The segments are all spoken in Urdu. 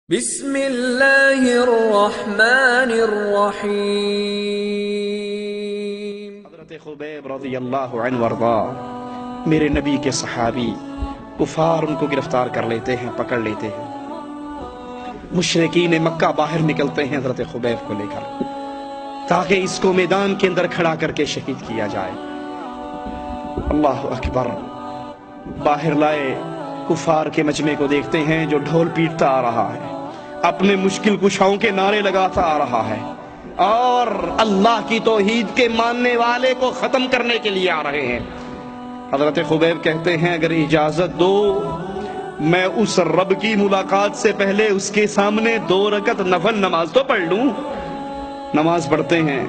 بسم اللہ الرحمن الرحیم۔ حضرت خبیب رضی اللہ عنہ وارضا میرے نبی کے صحابی، کفار ان کو گرفتار کر لیتے ہیں، پکڑ لیتے ہیں۔ مشرکین مکہ باہر نکلتے ہیں حضرت خبیب کو لے کر، تاکہ اس کو میدان کے اندر کھڑا کر کے شہید کیا جائے۔ اللہ اکبر! باہر لائے، کفار کے مجمع کو دیکھتے ہیں جو ڈھول پیٹتا آ رہا ہے، اپنے مشکل کشاؤں کے نعرے لگاتا آ رہا ہے، اور اللہ کی توحید کے ماننے والے کو ختم کرنے کے لیے آ رہے ہیں۔ حضرت خبیب کہتے ہیں اگر اجازت دو میں اس رب کی ملاقات سے پہلے اس کے سامنے 2 رکعت نفل نماز تو پڑھ لوں۔ نماز پڑھتے ہیں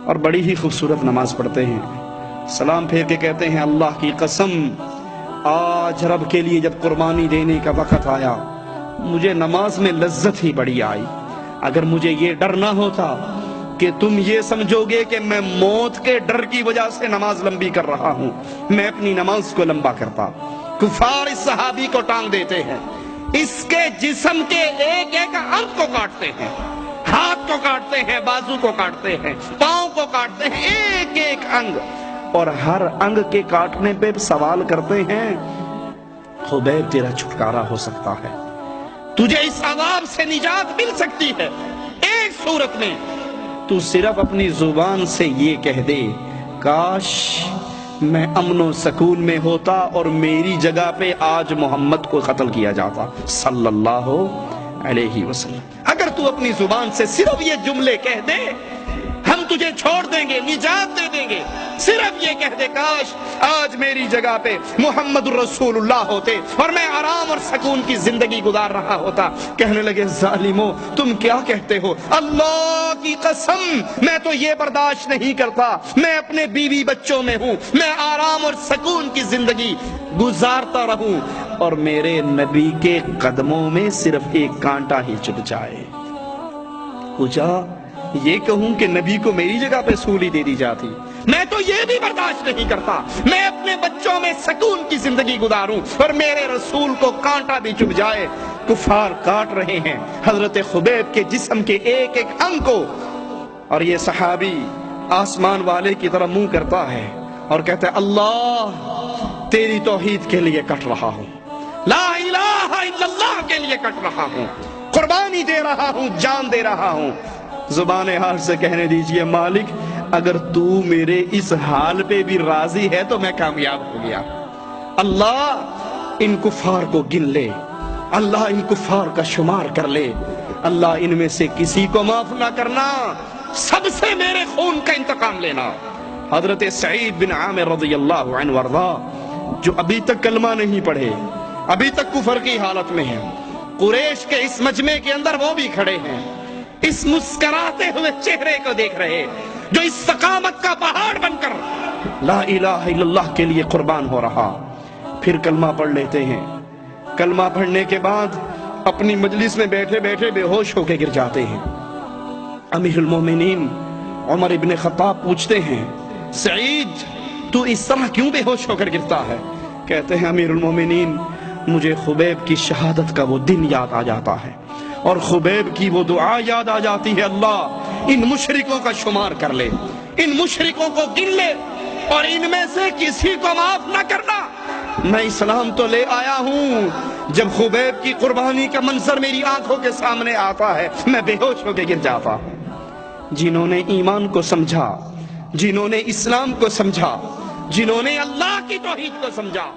اور بڑی ہی خوبصورت نماز پڑھتے ہیں۔ سلام پھیر کے کہتے ہیں اللہ کی قسم، آج رب کے لیے جب قربانی دینے کا وقت آیا مجھے نماز میں لذت ہی بڑی آئی۔ اگر مجھے یہ ڈر نہ ہوتا کہ تم یہ سمجھو گے کہ میں موت کے ڈر کی وجہ سے نماز لمبی کر رہا ہوں، میں اپنی نماز کو لمبا کرتا۔ کفار اس صحابی کو ٹانگ دیتے ہیں، اس کے جسم کے ایک ایک انگ کو کاٹتے ہیں، ہاتھ کو کاٹتے ہیں، بازو کو کاٹتے ہیں، پاؤں کو کاٹتے ہیں، ایک ایک انگ، اور ہر انگ کے کاٹنے پہ سوال کرتے ہیں خبیب تیرا چھٹکارا ہو سکتا ہے، تجھے اس عذاب سے نجات مل سکتی ہے، ایک صورت میں تو صرف اپنی زبان سے یہ کہہ دے کاش میں امن و سکون میں ہوتا اور میری جگہ پہ آج محمد کو قتل کیا جاتا صلی اللہ علیہ وسلم۔ اگر تو اپنی زبان سے صرف یہ جملے کہہ دے ہم تجھے چھوڑ دیں گے، نجات دے دیں گے، صرف یہ کہہ دے کاش آج میری جگہ پہ محمد رسول اللہ ہوتے اور میں آرام اور سکون کی زندگی گزار رہا ہوتا۔ کہنے لگے ظالمو تم کیا کہتے ہو، اللہ کی قسم میں تو یہ برداشت نہیں کرتا، میں اپنے بیوی بچوں میں ہوں، میں آرام اور سکون کی زندگی گزارتا رہوں اور میرے نبی کے قدموں میں صرف ایک کانٹا ہی چبھ جائے۔ پوچھا یہ کہوں کہ نبی کو میری جگہ پہ سولی دے دی جاتی، میں تو یہ بھی برداشت نہیں کرتا، میں اپنے بچوں میں سکون کی زندگی گزاروں اور میرے رسول کو کانٹا بھی چبھ جائے۔ کفار کاٹ رہے ہیں حضرت خبیب کے جسم کے ایک ایک انگ کو، اور یہ صحابی آسمان والے کی طرف منہ کرتا ہے اور کہتا ہے اللہ تیری توحید کے لیے کٹ رہا ہوں، لا الہ الا اللہ کے لیے کٹ رہا ہوں، قربانی دے رہا ہوں، جان دے رہا ہوں۔ زبان حال سے کہنے دیجئے مالک اگر تو میرے اس حال پہ بھی راضی ہے تو میں کامیاب ہو گیا۔ اللہ ان کفار کو گن لے، اللہ ان کفار کا شمار کر لے، اللہ ان میں سے کسی کو معاف نہ کرنا، سب سے میرے خون کا انتقام لینا۔ حضرت سعید بن عامر رضی اللہ عنہ وارضا جو ابھی تک کلمہ نہیں پڑھے، ابھی تک کفر کی حالت میں ہیں، قریش کے اس مجمع کے اندر وہ بھی کھڑے ہیں، اس مسکراتے ہوئے چہرے کو دیکھ رہے جو اس استقامت کا پہاڑ بن کر لا الہ الا اللہ کے لیے قربان ہو رہا۔ پھر کلمہ پڑھ لیتے ہیں، کلمہ پڑھنے کے بعد اپنی مجلس میں بیٹھے بیٹھے بے ہوش ہو کے گر جاتے ہیں۔ امیر المومنین عمر ابن خطاب پوچھتے ہیں سعید تو اس طرح کیوں بے ہوش ہو کر گرتا ہے؟ کہتے ہیں امیر المومنین مجھے خبیب کی شہادت کا وہ دن یاد آ جاتا ہے اور خبیب کی وہ دعا یاد آ جاتی ہے اللہ ان مشرکوں کا شمار کر لے، ان مشرکوں کو گن لے اور ان میں سے کسی کو معاف نہ کرنا۔ میں اسلام تو لے آیا ہوں، جب خبیب کی قربانی کا منظر میری آنکھوں کے سامنے آتا ہے میں بے ہوش ہو کے گر جاتا ہوں۔ جنہوں نے ایمان کو سمجھا، جنہوں نے اسلام کو سمجھا، جنہوں نے اللہ کی توحید کو سمجھا۔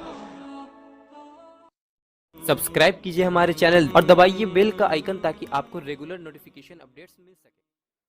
سبسکرائب کیجئے ہمارے چینل اور دبائیے بیل کا آئیکن تاکہ آپ کو ریگولر نوٹیفیکیشن اپڈیٹس مل سکے۔